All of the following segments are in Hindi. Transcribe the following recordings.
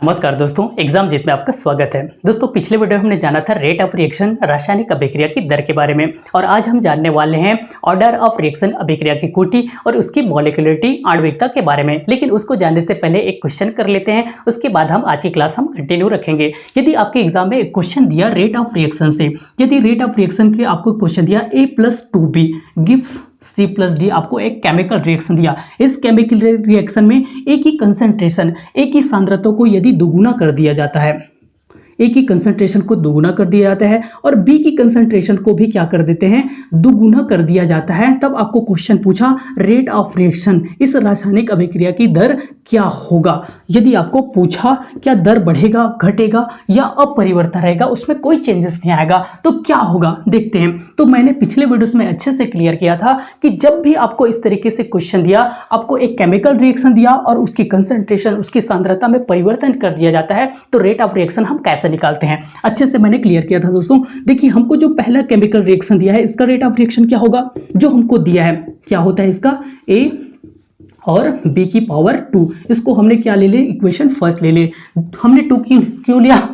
नमस्कार दोस्तों, एग्जाम जीत में आपका स्वागत है। दोस्तों पिछले वीडियो में हमने जाना था रेट ऑफ रिएक्शन रासायनिक अभिक्रिया की दर के बारे में और आज हम जानने वाले हैं ऑर्डर ऑफ रिएक्शन अभिक्रिया की कोटि और उसकी मॉलिक्यूलरिटी आणविकता के बारे में। लेकिन उसको जानने से पहले एक क्वेश्चन कर लेते हैं, उसके बाद हम आज की क्लास हम कंटिन्यू रखेंगे। यदि आपके एग्जाम में एक क्वेश्चन दिया रेट ऑफ रिएक्शन से, यदि रेट ऑफ रिएक्शन के आपको क्वेश्चन दिया A+2B गिव्स C+D, आपको एक केमिकल रिएक्शन दिया। इस केमिकल रिएक्शन में एक ही कंसंट्रेशन, एक ही सांद्रता को यदि दोगुना कर दिया जाता है, एक ही कंसंट्रेशन को दोगुना कर दिया जाता है और बी की कंसंट्रेशन को भी क्या कर देते हैं, दोगुना कर दिया जाता है, तब आपको क्वेश्चन पूछा रेट ऑफ रिएक्शन इस रासायनिक अभिक्रिया की दर क्या होगा। यदि आपको पूछा क्या दर बढ़ेगा, घटेगा या अपरिवर्तन रहेगा, उसमें कोई चेंजेस नहीं आएगा, तो क्या होगा देखते हैं। तो मैंने पिछले वीडियोस में अच्छे से क्लियर किया था कि जब भी आपको इस तरीके से क्वेश्चन दिया, आपको एक केमिकल रिएक्शन दिया और उसकी कंसंट्रेशन, उसकी सांद्रता में परिवर्तन कर दिया जाता है, तो रेट ऑफ रिएक्शन हम कैसे निकालते हैं, अच्छे से मैंने क्लियर किया था दोस्तों। देखिए हमको जो पहला केमिकल रिएक्शन दिया है, इसका रेट ऑफ रिएक्शन क्या होगा, जो हमको दिया है क्या होता है, इसका A और B की पावर 2, इसको हमने क्या ले ले, इक्वेशन फर्स्ट ले ले। हमने 2 क्यों लिया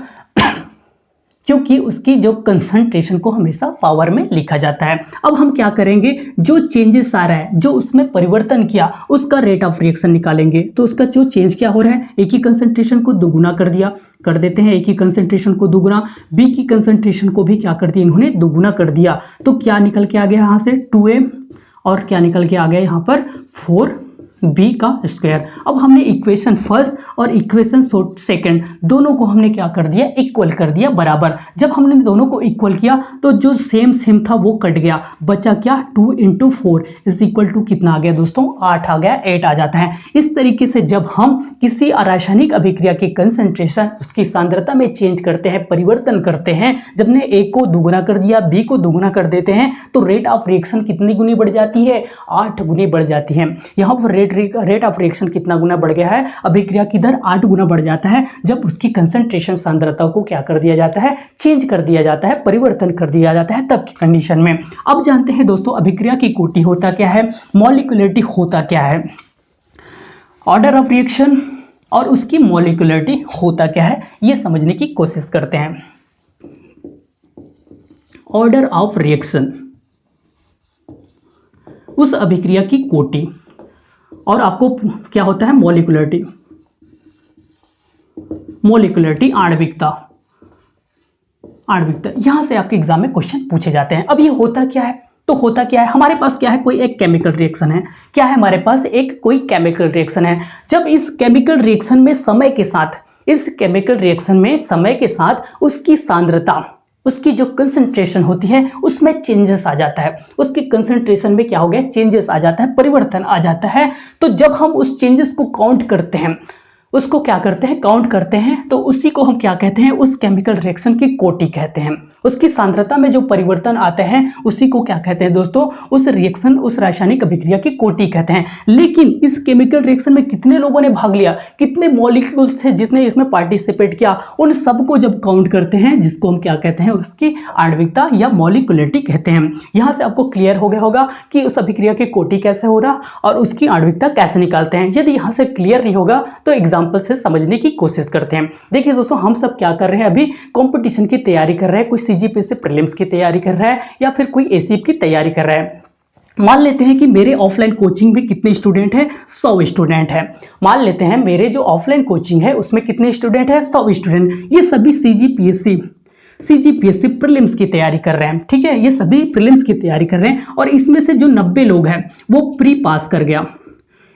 क्योंकि उसकी जो कंसंट्रेशन को हमेशा पावर में लिखा जाता है। अब हम क्या करेंगे, जो चेंजेस आ रहा है, जो उसमें परिवर्तन किया, उसका रेट ऑफ रिएक्शन निकालेंगे। तो उसका जो चेंज क्या हो रहा है, एक ही कंसंट्रेशन को दोगुना कर दिया, कर देते हैं एक ही कंसंट्रेशन को दोगुना, बी की कंसंट्रेशन को भी क्या कर दिया, इन्होंने दोगुना कर दिया। तो क्या निकल के आ गया यहाँ से 2A और क्या निकल के आ गया यहाँ पर 4B का स्क्वायर। अब हमने इक्वेशन फर्स्ट और इक्वेशन सेकंड दोनों को हमने क्या कर दिया, इक्वल कर दिया, बराबर। जब हमने दोनों को इक्वल किया तो जो सेम था वो कट गया, बचा क्या, 2 × 4 इज इक्वल टू कितना आ गया दोस्तों, 8 आ गया, 8 आ जाता है। इस तरीके से जब हम किसी रासायनिक अभिक्रिया की कंसंट्रेशन, उसकी सांद्रता में चेंज करते हैं, परिवर्तन करते हैं, जब ने A को दोगुना कर दिया, B को दोगुना कर देते हैं, तो रेट ऑफ रिएक्शन कितनी गुनी बढ़ जाती है, 8 गुनी बढ़ जाती है। यहाँ पर रेट ऑफ रिएक्शन कितना गुना बढ़ गया है, अभिक्रिया की दर 8 गुना बढ़ जाता है जब उसकी कंसंट्रेशन सांद्रता को क्या कर दिया जाता है, चेंज कर दिया जाता है, परिवर्तन कर दिया जाता है, तब की कंडीशन में। अब जानते हैं दोस्तों अभिक्रिया की कोटि होता क्या है, मॉलिक्यूलरिटी होता क्या है, ऑर्डर ऑफ रिएक्शन और उसकी मॉलिक्यूलरिटी होता क्या है, यह समझने की कोशिश करते हैं। ऑर्डर ऑफ रिएक्शन उस अभिक्रिया की कोटि और आपको क्या होता है, मॉलिक्यूलरिटी, आणविकता। यहां से आपके एग्जाम में क्वेश्चन पूछे जाते हैं। अब ये होता क्या है, तो होता क्या है, हमारे पास क्या है, कोई एक केमिकल रिएक्शन है, क्या है हमारे पास, एक कोई केमिकल रिएक्शन है। जब इस केमिकल रिएक्शन में समय के साथ, इस केमिकल रिएक्शन में समय के साथ उसकी सांद्रता, उसकी जो कंसंट्रेशन होती है उसमें चेंजेस आ जाता है, उसकी कंसंट्रेशन में क्या हो गया, चेंजेस आ जाता है, परिवर्तन आ जाता है। तो जब हम उस चेंजेस को काउंट करते हैं, उसको क्या करते हैं, काउंट करते हैं, तो उसी को हम क्या कहते हैं, उस केमिकल रिएक्शन की कोटि कहते हैं। उसकी सांद्रता में जो परिवर्तन आते हैं उसी को क्या कहते हैं दोस्तों, उस रिएक्शन, उस रासायनिक अभिक्रिया की कोटि कहते हैं। लेकिन इस केमिकल रिएक्शन में कितने लोगों ने भाग लिया, कितने मॉलिक्यूल्स थे जिसने इसमें पार्टिसिपेट किया, उन सबको जब काउंट करते हैं, जिसको हम क्या कहते हैं, उसकी आणविकता या मॉलिक्यूलरिटी कहते हैं। यहां से आपको क्लियर हो गया होगा कि उस अभिक्रिया की कोटि कैसे हो रहा और उसकी आणविकता कैसे निकालते हैं। यदि यहां से क्लियर नहीं होगा तो एग्जाम्पल से समझने की कोशिश करते हैं। देखिए दोस्तों, हम सब क्या कर रहे हैं, अभी कंपटीशन की तैयारी कर रहे हैं, कोई CGPSC प्रीलिम्स की तैयारी कर रहा है या फिर कोई ACF की तैयारी कर रहा है। मान लेते हैं कि मेरे ऑफलाइन कोचिंग में कितने स्टूडेंट हैं, 100 स्टूडेंट हैं। मान लेते हैं मेरे जो ऑफलाइन कोचिंग है उसमें कितने स्टूडेंट हैं, 100 स्टूडेंट। ये सभी CGPSC प्रीलिम्स की तैयारी कर रहे हैं, ठीक है, ये सभी प्रीलिम्स की तैयारी कर रहे हैं और इसमें से जो 90 लोग हैं वो प्री पास कर गया,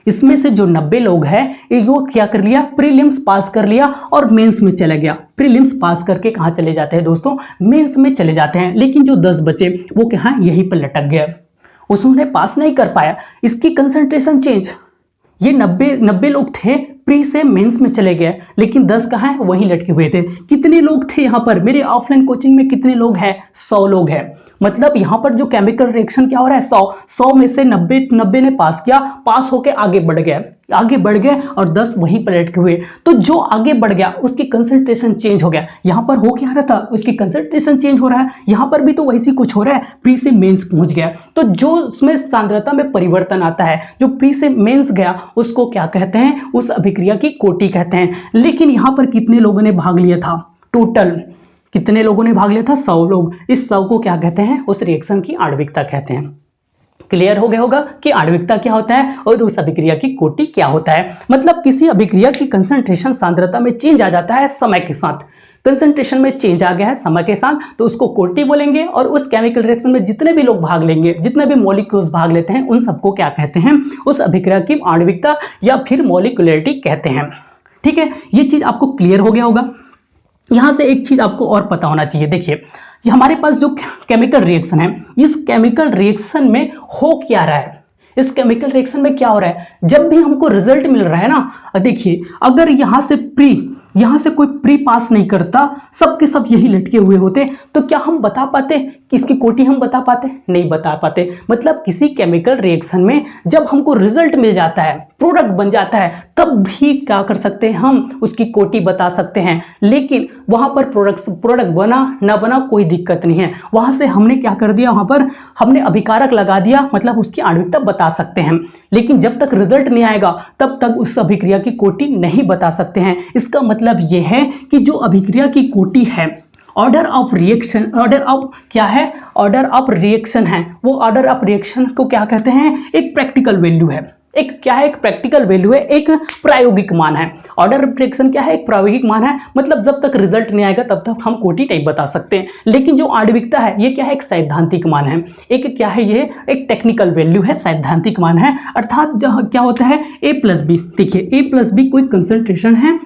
इसमें से जो 90 लोग हैं वो क्या कर लिया, प्रीलिम्स पास कर लिया और मेंस में चले गया। प्रीलिम्स पास करके कहां चले जाते हैं दोस्तों, मेंस में चले जाते हैं। लेकिन जो 10 बचे वो कहां, यहीं पर लटक गए, उसने पास नहीं कर पाया, इसकी कंसंट्रेशन चेंज, ये 90 लोग थे, प्री से मेंस में चले गए, लेकिन 10 कहां है, वहीं लटके हुए थे। कितने लोग थे यहाँ पर, मेरे ऑफलाइन कोचिंग में कितने लोग हैं, 100 लोग हैं। मतलब यहाँ पर जो केमिकल रिएक्शन क्या हो रहा है, 100 में से 90 ने पास किया, पास होके आगे बढ़ गए और 10 वहीं पलट के हुए। तो जो आगे बढ़ गया उसकी कंसंट्रेशन चेंज हो गया। यहाँ पर हो क्या रहा था, उसकी कंसंट्रेशन चेंज हो रहा है, यहाँ पर भी तो वैसी कुछ हो रहा है, प्री से मेंस पहुंच गया। तो जो उसमें सांद्रता में परिवर्तन आता है, जो प्री से मेंस गया, उसको क्या कहते हैं, उस अभिक्रिया की कोटि कहते हैं। लेकिन यहाँ पर कितने लोगों ने भाग लिया था, टोटल कितने लोगों ने भाग लिया था, 100 लोग। इस 100 को क्या कहते हैं, उस रिएक्शन की आणविकता कहते हैं। क्लियर हो गया होगा कि आणविकता क्या होता है और उस अभिक्रिया की कोटि क्या होता है। मतलब किसी अभिक्रिया की कंसंट्रेशन सांद्रता में चेंज आ जाता है समय के साथ, कंसंट्रेशन में चेंज आ गया है समय के साथ, तो उसको कोटि बोलेंगे। और उस केमिकल रिएक्शन में जितने भी लोग भाग लेंगे, जितने भी मॉलिक्यूल्स भाग लेते हैं, उन सबको क्या कहते हैं, उस अभिक्रिया की आणविकता या फिर मॉलिक्यूलरिटी कहते हैं। ठीक है, ये चीज आपको क्लियर हो गया होगा। यहां से एक चीज आपको और पता होना चाहिए, देखिए ये हमारे पास जो केमिकल रिएक्शन है, इस केमिकल रिएक्शन में हो क्या रहा है, इस केमिकल रिएक्शन में क्या हो रहा है, जब भी हमको रिजल्ट मिल रहा है ना, देखिए अगर यहां से कोई प्री पास नहीं करता, सब के सब यही लटके हुए होते, तो क्या हम बता पाते कि इसकी कोटि हम बता पाते, नहीं बता पाते। मतलब किसी केमिकल रिएक्शन में जब हमको रिजल्ट मिल जाता है, प्रोडक्ट बन जाता है, तब भी क्या कर सकते हैं, हम उसकी कोटि बता सकते हैं। लेकिन वहां पर प्रोडक्ट बना ना बना कोई दिक्कत नहीं है, वहां से हमने क्या कर दिया, वहां पर हमने अभिकारक लगा दिया, मतलब उसकी आणविकता बता सकते हैं। लेकिन जब तक रिजल्ट नहीं आएगा तब तक उस अभिक्रिया की कोटि नहीं बता सकते हैं। इसका मतलब यह है कि जो अभिक्रिया की कोटि है, order of reaction, order of क्या है, ऑर्डर ऑफ रिएक्शन है, वो ऑर्डर ऑफ रिएक्शन को क्या कहते हैं, एक प्रैक्टिकल वैल्यू है, एक क्या है, एक प्रैक्टिकल वैल्यू है, एक प्रायोगिक मान है। ऑर्डर ऑफ रिएक्शन क्या है, एक प्रायोगिक मान है, मतलब जब तक रिजल्ट नहीं आएगा तब तक हम कोटि नहीं बता सकते। लेकिन जो आणविकता है ये क्या है, एक सैद्धांतिक मान है, एक क्या है, ये एक टेक्निकल वैल्यू है, सैद्धांतिक मान है। अर्थात जहां क्या होता है, A+B, देखिए A+B कोई कंसंट्रेशन है,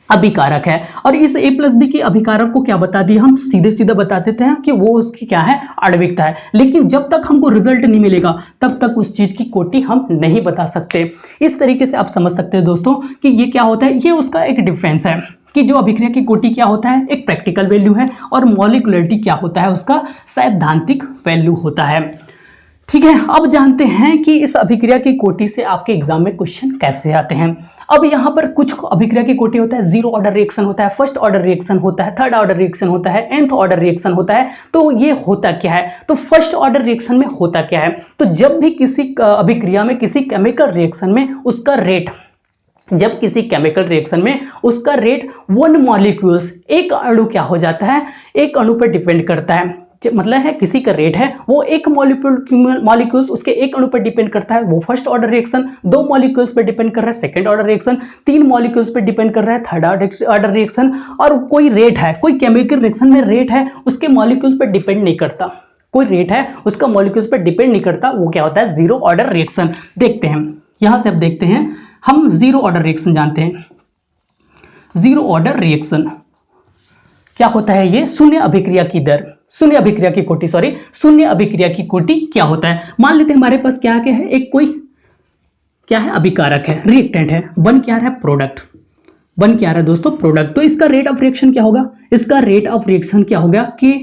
अभिकारक है, और इस A+B की अभिकारक को क्या बता दिया, हम सीधे सीधे बता देते हैं कि वो उसकी क्या है, आणविकता है। लेकिन जब तक हमको रिजल्ट नहीं मिलेगा तब तक उस चीज की कोटि हम नहीं बता सकते। इस तरीके से आप समझ सकते हैं दोस्तों कि ये क्या होता है, ये उसका एक डिफरेंस है कि जो अभिक्रिया की कोटि क्या होता है, एक प्रैक्टिकल वैल्यू है, और मॉलिक्यूलरिटी क्या होता है, उसका सैद्धांतिक वैल्यू होता है। ठीक है, अब जानते हैं कि इस अभिक्रिया की कोटि से आपके एग्जाम में क्वेश्चन कैसे आते हैं। अब यहाँ पर कुछ अभिक्रिया की कोटि होता है, 0 ऑर्डर रिएक्शन होता है, फर्स्ट ऑर्डर रिएक्शन होता है, थर्ड ऑर्डर रिएक्शन होता है, nth ऑर्डर रिएक्शन होता है। तो ये होता क्या है, तो फर्स्ट ऑर्डर रिएक्शन में होता क्या है, तो जब भी किसी अभिक्रिया में, किसी केमिकल रिएक्शन में उसका रेट, जब किसी केमिकल रिएक्शन में उसका रेट 1 मॉलिक्यूल्स, एक अणु क्या हो जाता है, एक अणु पर डिपेंड करता है। मतलब है किसी का रेट है वो एक मॉलिक्यूल्स उसके एक अणु पर डिपेंड करता है, वो फर्स्ट ऑर्डर रिएक्शन, 2 मॉलिक्यूल्स पर डिपेंड कर रहा है सेकंड ऑर्डर रिएक्शन, 3 मॉलिक्यूल्स पर डिपेंड कर रहा है थर्ड ऑर्डर रिएक्शन, और कोई रेट है, कोई केमिकल रिएक्शन में रेट है उसके मॉलिक्यूल्स पर डिपेंड नहीं करता, कोई रेट है उसका मॉलिक्यूल्स पर डिपेंड नहीं करता, वो क्या होता है, 0 ऑर्डर रिएक्शन। देखते हैं यहां से, अब देखते हैं हम 0 ऑर्डर रिएक्शन जानते हैं। 0 ऑर्डर रिएक्शन क्या होता है, ये शून्य अभिक्रिया की दर, शून्य अभिक्रिया की कोटि, सॉरी शून्य अभिक्रिया की कोटि क्या होता है। मान लेते हैं हमारे पास क्या क्या है, एक कोई क्या है, अभिकारक है, रिएक्टेंट है, बन क्या रहा है, प्रोडक्ट, बन क्या रहा है दोस्तों, प्रोडक्ट। तो इसका रेट ऑफ रिएक्शन क्या होगा, इसका रेट ऑफ रिएक्शन क्या होगा कि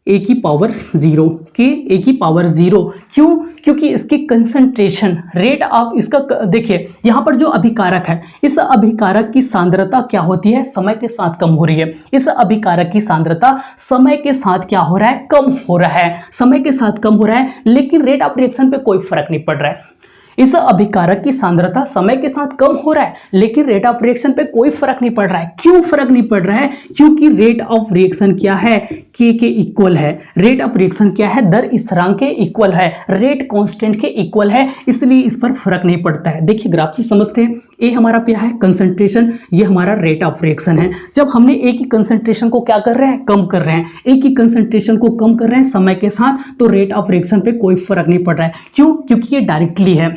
a की पावर 0, के a की पावर 0। क्यों, क्योंकि इसकी कंसंट्रेशन रेट ऑफ इसका, देखिए यहां पर जो अभिकारक है, इस अभिकारक की सांद्रता क्या होती है, समय के साथ कम हो रही है। इस अभिकारक की सांद्रता समय के साथ क्या हो रहा है, कम हो रहा है, समय के साथ कम हो रहा है, लेकिन रेट ऑफ रिएक्शन पे कोई फर्क नहीं पड़ रहा है। इस अभिकारक की सांद्रता समय के साथ कम हो रहा है, लेकिन रेट ऑफ रिएक्शन पे कोई फर्क नहीं पड़ रहा है। क्यों फर्क नहीं पड़ रहा है, क्योंकि रेट ऑफ रिएक्शन क्या है, के इक्वल है। रेट ऑफ रिएक्शन क्या है, दर स्थिरांक के इक्वल है, रेट कांस्टेंट के इक्वल है, इसलिए इस पर फर्क नहीं पड़ता है। देखिए ग्राफ से समझते हैं, ए हमारा क्या है, कंसंट्रेशन, ये हमारा रेट ऑफ रिएक्शन है। जब हमने ए की कंसंट्रेशन को क्या कर रहे हैं, कम कर रहे हैं, ए की कंसंट्रेशन को कम कर रहे हैं समय के साथ, तो रेट ऑफ रिएक्शन पे कोई फर्क नहीं पड़ रहा है। क्यों, क्योंकि ये डायरेक्टली है।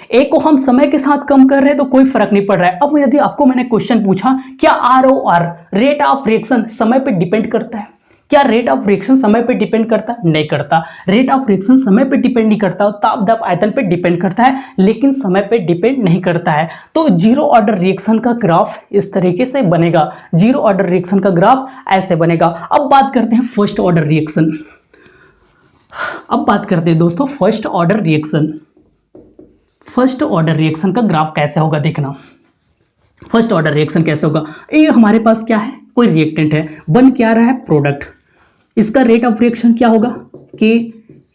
ए को हम समय के साथ कम कर रहे हैं तो कोई फर्क नहीं पड़ रहा है। अब यदि आपको मैंने क्वेश्चन पूछा, क्या ROR रेट ऑफ रिएक्शन समय पे डिपेंड करता है, क्या रेट ऑफ रिएक्शन समय पे डिपेंड करता है, नहीं करता। रेट ऑफ रिएक्शन समय पे डिपेंड नहीं करता, ताप दाब आयतन पे डिपेंड करता है, लेकिन समय पे डिपेंड नहीं करता है। तो 0 ऑर्डर रिएक्शन का ग्राफ इस तरीके से बनेगा, 0 ऑर्डर रिएक्शन का ग्राफ ऐसे बनेगा। अब बात करते हैं फर्स्ट ऑर्डर रिएक्शन। अब बात करते हैं दोस्तों first order reaction. First order reaction का ग्राफ कैसे होगा देखना। फर्स्ट ऑर्डर रिएक्शन कैसे होगा, ये हमारे पास क्या है, कोई रिएक्टेंट है, बन क्या रहा है, प्रोडक्ट। इसका रेट ऑफ रिएक्शन क्या होगा, के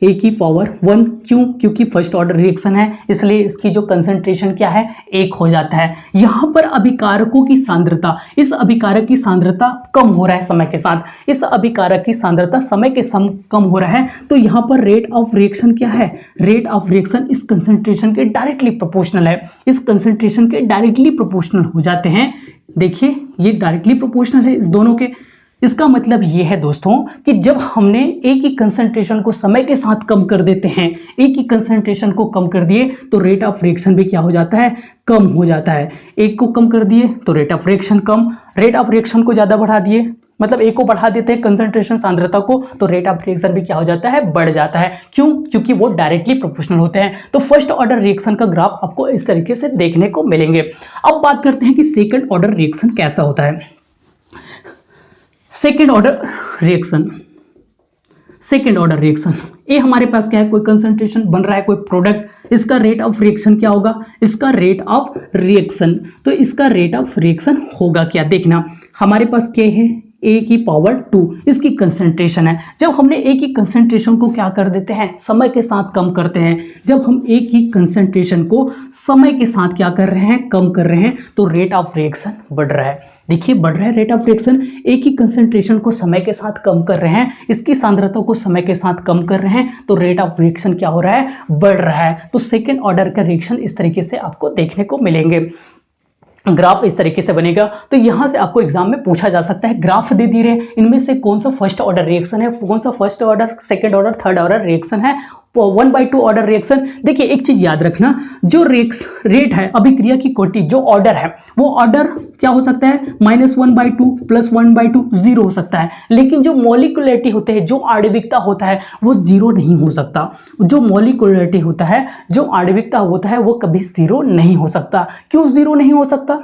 ए की पावर 1। क्यों, क्योंकि फर्स्ट ऑर्डर रिएक्शन है, इसलिए इसकी जो कंसंट्रेशन क्या है, 1 हो जाता है। यहां पर अभिकारकों की सांद्रता, इस अभिकारक की सांद्रता कम हो रहा है समय के साथ, इस अभिकारक की सांद्रता समय के संग कम हो रहा है, तो यहां पर रेट ऑफ रिएक्शन क्या है, रेट ऑफ रिएक्शन इस कंसंट्रेशन के डायरेक्टली प्रोपोर्शनल है, इस कंसंट्रेशन के डायरेक्टली प्रोपोर्शनल हो जाते हैं। देखिए ये डायरेक्टली प्रोपोर्शनल है इस दोनों के। इसका मतलब ये है दोस्तों कि जब हमने एक ही कंसंट्रेशन को समय के साथ कम कर देते हैं, एक ही कंसंट्रेशन को कम कर दिए तो रेट ऑफ रिएक्शन भी क्या हो जाता है, कम हो जाता है। एक को कम कर दिए तो rate of reaction come, rate of reaction को ज्यादा बढ़ा दिए, मतलब एक को बढ़ा देते हैं कंसंट्रेशन सांद्रता को, तो रेट ऑफ रिएक्शन भी क्या हो जाता है, बढ़ जाता है। क्यों, क्योंकि वो डायरेक्टली प्रोपोर्शनल होते हैं। तो फर्स्ट ऑर्डर रिएक्शन का ग्राफ आपको इस तरीके से देखने को मिलेंगे। अब बात करते हैं कि सेकंड ऑर्डर रिएक्शन कैसा होता है। Second order reaction, second order reaction, ये हमारे पास क्या है, कोई कंसंट्रेशन बन रहा है, कोई प्रोडक्ट, इसका रेट ऑफ रिएक्शन क्या होगा, इसका रेट ऑफ रिएक्शन, तो इसका रेट ऑफ रिएक्शन होगा क्या देखना। हमारे पास क्या है, ए की पावर 2 इसकी कंसंट्रेशन है। जब हमने एक ही कंसंट्रेशन को क्या कर देते हैं, समय के साथ कम करते हैं, जब हम एक ही कंसंट्रेशन को समय के साथ क्या कर रहे हैं, कम कर रहे हैं, तो रेट ऑफ रिएक्शन बढ़ रहा है। देखिए बढ़ रहा है रेट ऑफ रिएक्शन, एक ही कंसंट्रेशन को समय के साथ कम कर रहे हैं, इसकी सांद्रता को समय के साथ कम कर रहे हैं, तो रेट ऑफ रिएक्शन क्या हो रहा है, बढ़ रहा है। तो सेकेंड ऑर्डर का रिएक्शन इस तरीके से आपको देखने को मिलेंगे। ग्राफ इस तरीके से बनेगा। तो यहां से आपको एग्जाम में पूछा जा सकता है, ग्राफ दे दिए रहे, इनमें से कौन सा फर्स्ट ऑर्डर रिएक्शन है, कौन सा first order, second order, third order reaction है, 1/2 ऑर्डर रिएक्शन। देखिए एक चीज याद रखना, जो रेट है अभिक्रिया की कोटि, जो ऑर्डर है वो ऑर्डर क्या हो सकता है, -1/2 +1/2 0 हो सकता है, लेकिन जो मॉलिक्युलरिटी होते हैं, जो आणविकता होता है वो 0 नहीं हो सकता। जो मॉलिक्युलरिटी होता है, जो आणविकता होता है वो कभी 0 नहीं हो सकता। क्यों 0 नहीं हो सकता,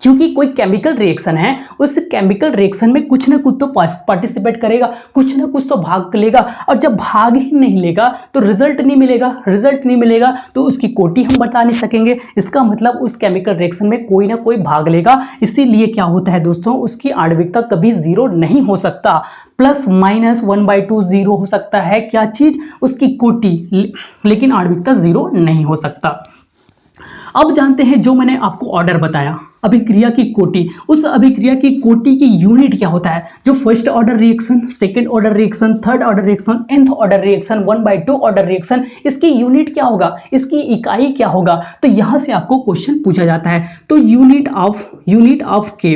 क्योंकि कोई केमिकल रिएक्शन है, उस केमिकल रिएक्शन में कुछ ना कुछ तो पार्टिसिपेट करेगा, कुछ ना कुछ तो भाग लेगा, और जब भाग ही नहीं लेगा तो रिजल्ट नहीं मिलेगा, रिजल्ट नहीं मिलेगा तो उसकी कोटि हम बता नहीं सकेंगे। इसका मतलब उस केमिकल रिएक्शन में कोई ना कोई भाग लेगा, इसीलिए क्या होता है दोस्तों, उसकी आणविकता कभी 0 नहीं हो सकता। ±1/2 0 हो सकता है, क्या चीज, उसकी कोटि, लेकिन आणविकता 0 नहीं हो सकता। अब जानते हैं जो मैंने आपको ऑर्डर बताया, अभिक्रिया की कोटि, उस अभिक्रिया की कोटि की यूनिट क्या होता है। जो first order reaction, second order reaction, third order reaction, nth order reaction, 1/2 order reaction, इसकी यूनिट क्या होगा, इसकी इकाई क्या होगा। तो यहां से आपको क्वेश्चन पूछा जाता है। तो यूनिट ऑफ के,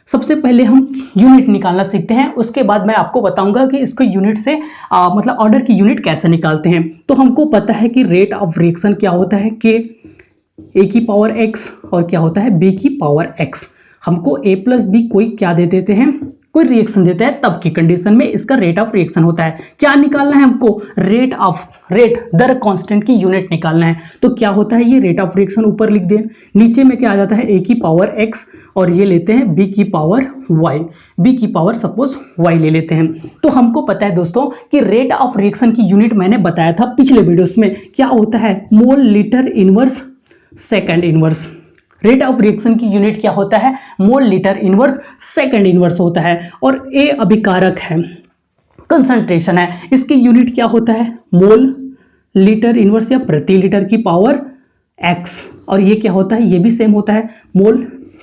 सबसे पहले हम यूनिट निकालना सीखते हैं, उसके बाद मैं आपको बताऊंगा कि इसको यूनिट से मतलब ऑर्डर की यूनिट कैसे निकालते हैं। तो हमको पता है कि रेट ऑफ रिएक्शन क्या होता है, के ए की पावर x, और क्या होता है, b की पावर x। हमको a + b कोई क्या दे देते हैं, कोई रिएक्शन देता है, तब की कंडीशन में इसका रेट ऑफ रिएक्शन होता है। क्या निकालना है हमको, रेट दर कांस्टेंट की यूनिट निकालना है। तो क्या होता है, ये रेट ऑफ रिएक्शन ऊपर लिख दें, नीचे में क्या आ जाता है, a की पावर x, और ये लेते हैं b की पावर y, b की पावर सपोज y ले लेते हैं। तो हमको पता है दोस्तों कि रेट ऑफ रिएक्शन की यूनिट मैंने बताया था पिछले वीडियोस में, क्या होता है, mole litre inverse second inverse. Rate of reaction की यूनिट क्या होता है, mole litre inverse second inverse होता है। और ए अभिकारक है, कंसंट्रेशन है, इसकी यूनिट क्या होता है, मोल लीटर इनवर्स या प्रति लीटर की पावर x, और ये क्या होता है, ये भी सेम होता है, मोल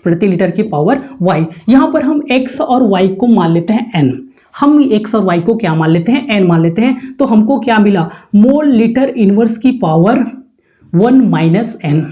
प्रति लीटर की पावर y। यहां पर हम x और y को मान लेते हैं n, हम x और y को क्या मान लेते हैं, n मान लेते हैं। तो हमको क्या मिला, मोल लीटर इनवर्स की पावर 1 - n।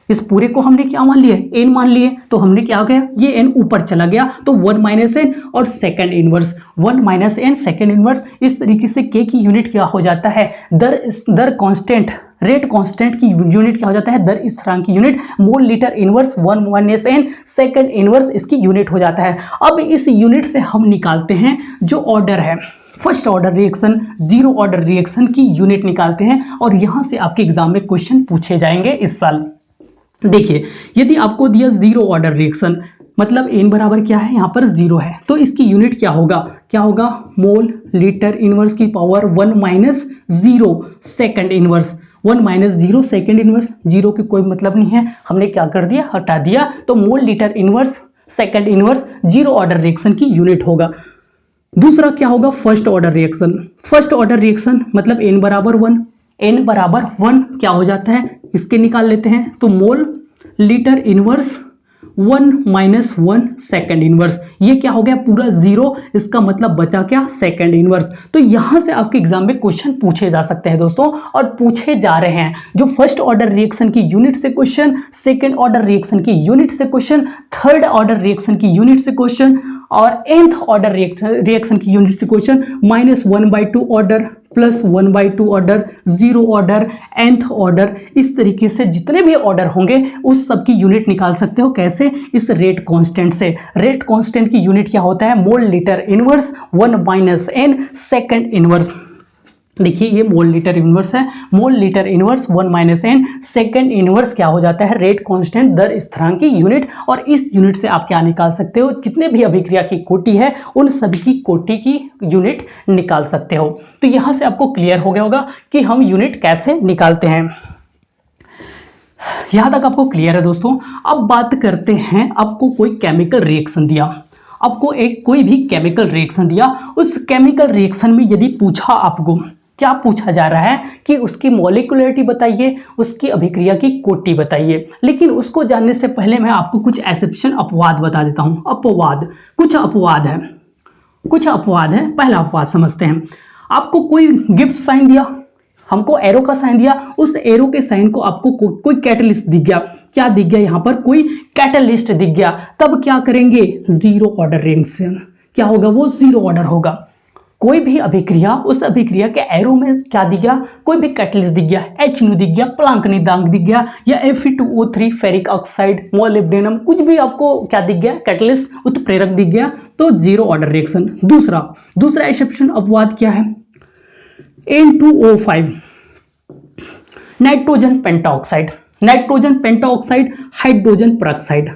इस पूरे को हमने क्या मान लिया, n मान लिए, तो हमने क्या हो गया, ये n ऊपर चला गया, तो 1 - n, और second inverse 1 - n second inverse. इस तरीके से k की यूनिट क्या हो जाता है, दर कांस्टेंट, रेट कांस्टेंट की यूनिट क्या हो जाता है, दर स्थिरांक की unit, mole litre inverse 1 - n second inverse इसकी यूनिट हो जाता है। अब इस यूनिट से हम निकालते हैं जो ऑर्डर है, first order reaction, 0 order reaction की यूनिट निकालते हैं, और यहां से आपके एग्जाम में क्वेश्चन पूछे जाएंगे इस साल। देखिए यदि आपको दिया 0 ऑर्डर रिएक्शन, मतलब n बराबर क्या है, यहाँ पर 0 है, तो इसकी यूनिट क्या होगा, क्या होगा, मोल लीटर इनवर्स की power 1 minus 0 second inverse, 1 minus 0 second inverse, 0 की कोई मतलब नहीं है, हमने क्या कर दिया, हटा दिया, तो mole litre inverse second inverse zero order reaction की यूनिट होगा। दूसरा क्या होगा, first order reaction. First order reaction मतलब n बराबर 1, n बराबर 1 क्या हो जाता है, इसके निकाल लेते हैं, तो mole litre inverse 1 minus 1 second inverse, ये क्या हो गया पूरा 0, इसका मतलब बचा क्या, सेकेंड इनवर्स। तो यहां से आपके एग्जाम में क्वेश्चन पूछे जा सकते हैं दोस्तों, और पूछे जा रहे हैं, जो फर्स्ट ऑर्डर रिएक्शन की यूनिट से क्वेश्चन, सेकेंड ऑर्डर रिएक्शन की यूनिट से क्वेश्चन, थर्ड ऑर्डर रिएक्शन की यूनिट से क्वेश्चन, और nth ऑर्डर रिएक्शन की यूनिट से question, -1/2 order, +1/2 order, 0 order, nth order, इस तरीके से जितने भी ऑर्डर होंगे उस सब की यूनिट निकाल सकते हो। कैसे, इस रेट कांस्टेंट से। रेट कांस्टेंट की यूनिट क्या होता है, mole litre inverse 1 minus n second inverse. देखिए ये मोल लीटर इनवर्स है, mole litre inverse 1 minus n second inverse क्या हो जाता है, रेट कांस्टेंट दर स्थिरांक की यूनिट। और इस यूनिट से आप क्या निकाल सकते हो, कितने भी अभिक्रिया की कोटि है उन सभी की कोटि की यूनिट निकाल सकते हो। तो यहां से आपको क्लियर हो गया होगा कि हम यूनिट कैसे निकालते हैं। यहां तक आपको क्लियर है दोस्तों। अब बात करते हैं, आपको कोई केमिकल रिएक्शन दिया, आपको एक कोई भी केमिकल रिएक्शन दिया, उस केमिकल रिएक्शन में यदि पूछा, आपको क्या पूछा जा रहा है कि उसकी मॉलिक्यूलरिटी बताइए, उसकी अभिक्रिया की कोटि बताइए। लेकिन उसको जानने से पहले मैं आपको कुछ एसेप्शन अपवाद बता देता हूं। अपवाद, कुछ अपवाद है, कुछ अपवाद है। पहला अपवाद समझते हैं। आपको कोई गिफ्ट साइन दिया, हमको एरो का साइन दिया, उस एरो के साइन को आपको कोई कैटलिस्ट दिख गया, क्या दिख गया, यहां पर कोई कैटलिस्ट दिख गया, तब क्या करेंगे, जीरो ऑर्डर रिएक्शन क्या होगा, वो जीरो ऑर्डर होगा। कोई भी अभिक्रिया, उस अभिक्रिया के एरो में क्या दिख गया, कोई भी कैटलिस्ट दिख गया, H दिख गया, प्लांक नियतांक दिख गया, या Fe2O3 फेरिक ऑक्साइड, मोलिब्डेनम, कुछ भी आपको क्या दिख गया, कैटलिस्ट उत्प्रेरक दिख गया, तो जीरो ऑर्डर रिएक्शन। दूसरा एक्सेप्शन अपवाद क्या है, N2O5 nitrogen pentoxide, nitrogen pentoxide, hydrogen peroxide,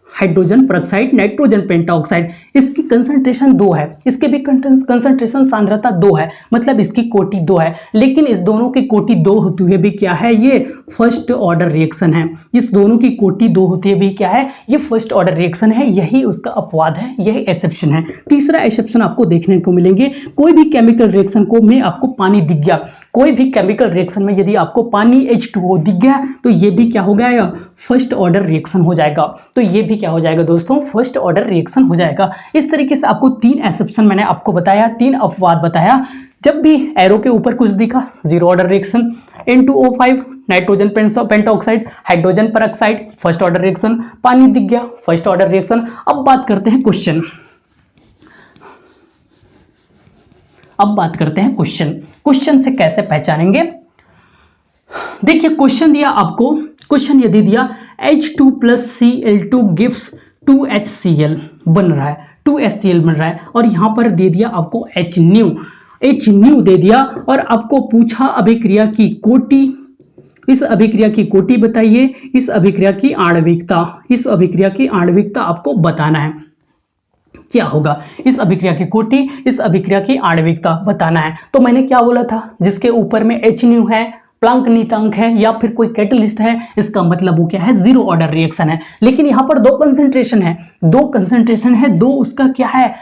hydrogen peroxide, nitrogen pentoxide, इसकी कंसंट्रेशन 2 है, इसके भी कंसंट्रेशन सांद्रता 2 है, मतलब इसकी कोटि 2 है। लेकिन इस दोनों की कोटि 2 होते हुए भी क्या है, ये फर्स्ट ऑर्डर रिएक्शन है। इस दोनों की कोटि 2 होते हुए भी क्या है, ये फर्स्ट ऑर्डर रिएक्शन है। यही उसका अपवाद है, यही एक्सेप्शन है। तीसरा एक्सेप्शन आपको देखने को मिलेंगे, कोई भी केमिकल रिएक्शन को में आपको पानी दिख गया, कोई भी केमिकल रिएक्शन में यदि आपको पानी H2O दिख गया, तो ये भी क्या हो गया, फर्स्ट ऑर्डर रिएक्शन हो जाएगा। तो ये भी क्या हो जाएगा दोस्तों, फर्स्ट ऑर्डर रिएक्शन हो जाएगा। इस तरीके से आपको 3 एक्सेप्शन मैंने आपको बताया, 3 अपवाद बताया। जब भी एरो के ऊपर कुछ दिखा, zero order reaction, N2O5 nitrogen pentoxide, hydrogen peroxide, first order reaction, पानी दिख गया, फर्स्ट ऑर्डर रिएक्शन। अब बात करते हैं क्वेश्चन, अब बात करते हैं क्वेश्चन। क्वेश्चन से कैसे पहचानेंगे, देखिए क्वेश्चन दिया आपको, क्वेश्चन यदि दिया H2 plus Cl2 gives 2HCl बन रहा है, 2HCl बन रहा है, और यहां पर दे दिया आपको H न्यू दे दिया, और आपको पूछा अभिक्रिया की कोटि, इस अभिक्रिया की कोटि बताइए, इस अभिक्रिया की आणविकता, इस अभिक्रिया की आणविकता आपको बताना है। क्या होगा, इस अभिक्रिया की कोटि, इस अभिक्रिया की आणविकता बताना है। तो मैंने क्या बोला था, जिसके ऊपर में H न्यू है, प्लांक नियतांक है, या फिर कोई कैटलिस्ट है, इसका मतलब वो क्या है, जीरो ऑर्डर रिएक्शन है। लेकिन यहाँ पर दो कंसंट्रेशन है, दो उसका क्या है,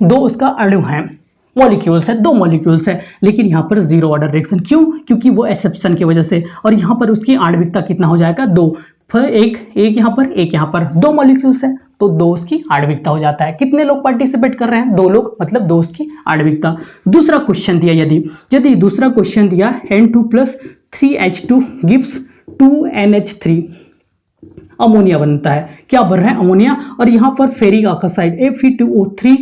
दो उसका अणु है, मॉलिक्यूल्स है, 2 मॉलिक्यूल्स है, लेकिन यहाँ पर जीरो ऑर्डर रिएक्शन। क्यों, क्योंकि वो एक्सेप्शन की वजह से। और यहाँ पर उसकी आणविकता कितना हो जाएगा, 2, एक यहाँ पर, एक यहाँ पर, 2 मॉलिक्यूल्स है, तो 2 उसकी आणविकता हो जाता है। कितने लोग पार्टिसिपेट कर रहे हैं, 2 लोग, मतलब 2 उसकी आणविकता। दूसरा क्वेश्चन दिया, यदि दूसरा क्वेश्चन दिया N2 plus 3H2 gives 2NH3, ammonia बनता है, क्या बन रहा है, अमोनिया। और यहाँ पर फेरिक ऑक्साइड Fe2O3,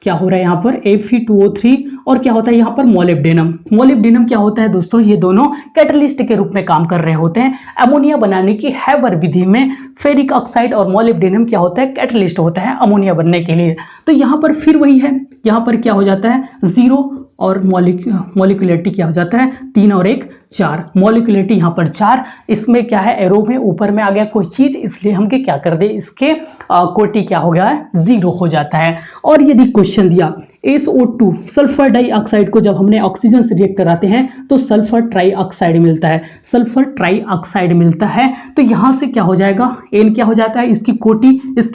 क्या हो रहा है यहाँ पर, Fe2O3, और क्या होता है यहाँ पर, मोलिब्डेनम क्या होता है दोस्तों, ये दोनों कैटलिस्ट के रूप में काम कर रहे होते हैं। अमोनिया बनाने की हैबर विधि में फेरिक ऑक्साइड और मोलिब्डेनम क्या होता है, कैटलिस्ट होता है अमोनिया बनने के लिए। तो यहाँ पर फिर वही है, यहाँ पर क्या हो जाता है, 0, और मॉलिक्यूलरिटी क्या हो जाता है, 3 और 1 4, मॉलिक्यूलरिटी यहाँ पर 4, इसमें क्या है एरो में ऊपर में आ गया कोई चीज, इसलिए हम क्या कर दे, इसके कोटि क्या हो गया है, 0 हो जाता है। और यदि क्वेश्चन दिया SO2 सल्फर डाइऑक्साइड को जब हमने ऑक्सीजन से रिएक्ट कराते हैं तो सल्फर ट्राइऑक्साइड मिलता है, सल्फर ट्राइऑक्साइड मिलता है, तो यहां से क्या हो जाएगा, N क्या हो जाता है, इसकी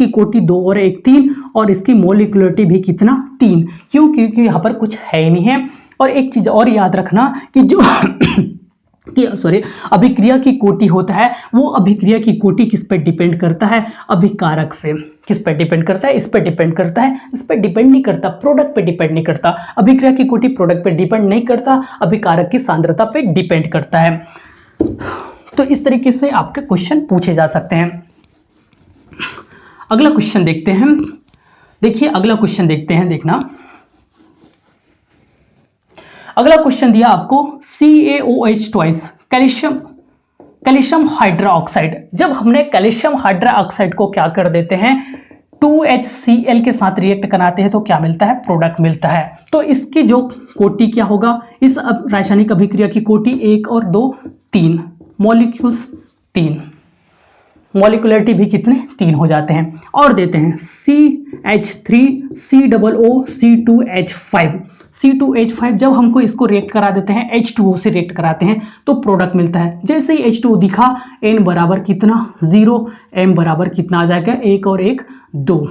कोटि 2 और 1 3, और इसकी मॉलिक्यूलरिटी भी कितना 3, क्यों, क्योंकि यहाँ पर कुछ है ही नहीं है। और एक चीज और याद रखना कि जो अभिक्रिया की कोटि होता है, वो अभिक्रिया की कोटि किस पे डिपेंड करता है, अभिकारक पे। किस पे डिपेंड करता है, इस पे डिपेंड करता है, इस पे डिपेंड नहीं करता, प्रोडक्ट पे डिपेंड नहीं करता। अभिक्रिया की कोटि प्रोडक्ट पे डिपेंड नहीं करता, अभिकारक की सांद्रता पे डिपेंड करता है। तो इस तरीके से आपके क्वेश्चन पूछे जा सकते हैं। अगला क्वेश्चन देखते हैं। देखिए अगला क्वेश्चन देखते हैं, देखना अगला क्वेश्चन दिया आपको CaOH ट्वाइस कैल्शियम हाइड्रोक्साइड। जब हमने कैल्शियम हाइड्रोक्साइड को क्या कर देते हैं, 2HCl के साथ रिएक्ट कराते हैं तो क्या मिलता है, प्रोडक्ट मिलता है। तो इसकी जो कोटि क्या होगा, इस रासायनिक अभिक्रिया की कोटि 1 और 2 3, मॉलिक्यूल्स 3, मॉलिक्यूलरिटी भी कितने 3 हो जाते हैं। और देते हैं CH3 COO C2H5 C2H5, जब हमको इसको रिएक्ट करा देते हैं H2O से रिएक्ट कराते हैं तो प्रोडक्ट मिलता है। जैसे ही H2O दिखा, N बराबर कितना 0, M बराबर कितना आ जाएगा 1 और 1 2।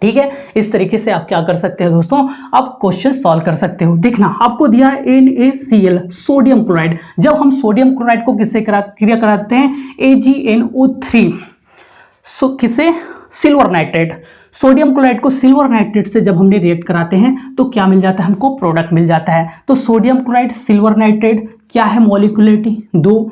ठीक है, इस तरीके से आप क्या कर सकते हो दोस्तों, आप क्वेश्चन सॉल्व कर सकते हो। देखना आपको दिया है NaCl सोडियम क्लोराइड, जब हम सोडियम क्लोराइड को किससे क्रिया कराते हैं, AgNO3, किसे, सिल्वर नाइट्रेट। सोडियम क्लोराइड को सिल्वर नाइट्रेट से जब हमने रिएक्ट कराते हैं तो क्या मिल जाता है, हमको प्रोडक्ट मिल जाता है। तो सोडियम क्लोराइड सिल्वर नाइट्रेट क्या है, मॉलिक्यूलरिटी 2,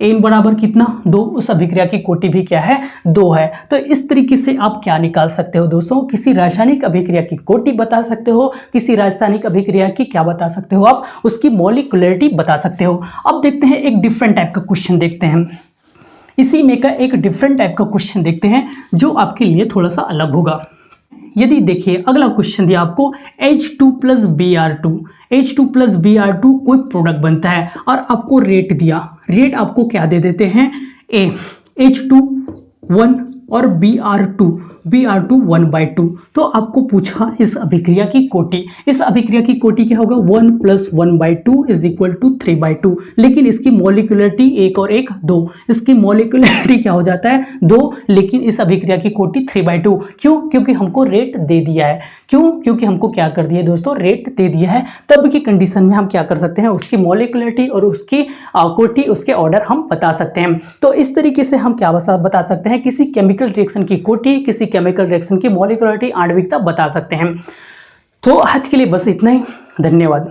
N बराबर कितना 2, उस अभिक्रिया की कोटि भी क्या है 2 है। तो इस तरीके से आप क्या निकाल सकते हो दोस्तों, किसी रासायनिक अभिक्रिया की कोटि बता सकते हो, किसी रासायनिक अभिक्रिया की क्या बता सकते हो आप, उसकी मॉलिक्यूलरिटी बता सकते हो। अब देखते हैं एक डिफरेंट टाइप का क्वेश्चन देखते हैं, इसी में का एक डिफरेंट टाइप का क्वेश्चन देखते हैं जो आपके लिए थोड़ा सा अलग होगा। यदि देखिए अगला क्वेश्चन दिया आपको H2+Br2, H2+Br2 कोई प्रोडक्ट बनता है और आपको रेट दिया, रेट आपको क्या दे देते हैं, A H2 1 और Br2 1/2। तो आपको पूछा इस अभिक्रिया की कोटि, इस अभिक्रिया की कोटि क्या होगा, 1 + 1/2 = 3/2, लेकिन इसकी मॉलिक्यूलरिटी 1 और 1 2, इसकी मॉलिक्यूलरिटी क्या हो जाता है 2, लेकिन इस अभिक्रिया की कोटि 3/2। क्यों, क्योंकि हमको रेट दे दिया है। क्यों, क्योंकि हमको क्या कर दिया दोस्तों, रेट दे दिया है। तब की कंडीशन में हम क्या कर सकते हैं, उसकी मॉलिक्यूलरिटी और उसकी कोटि, उसके ऑर्डर हम बता सकते हैं। तो इस तरीके से हम क्या बता सकते हैं, किसी केमिकल रिएक्शन की कोटि, किसी केमिकल रिएक्शन की मॉलिक्यूलरिटी, आणविकता बता सकते हैं। तो आज के लिए बस इतना ही, धन्यवाद।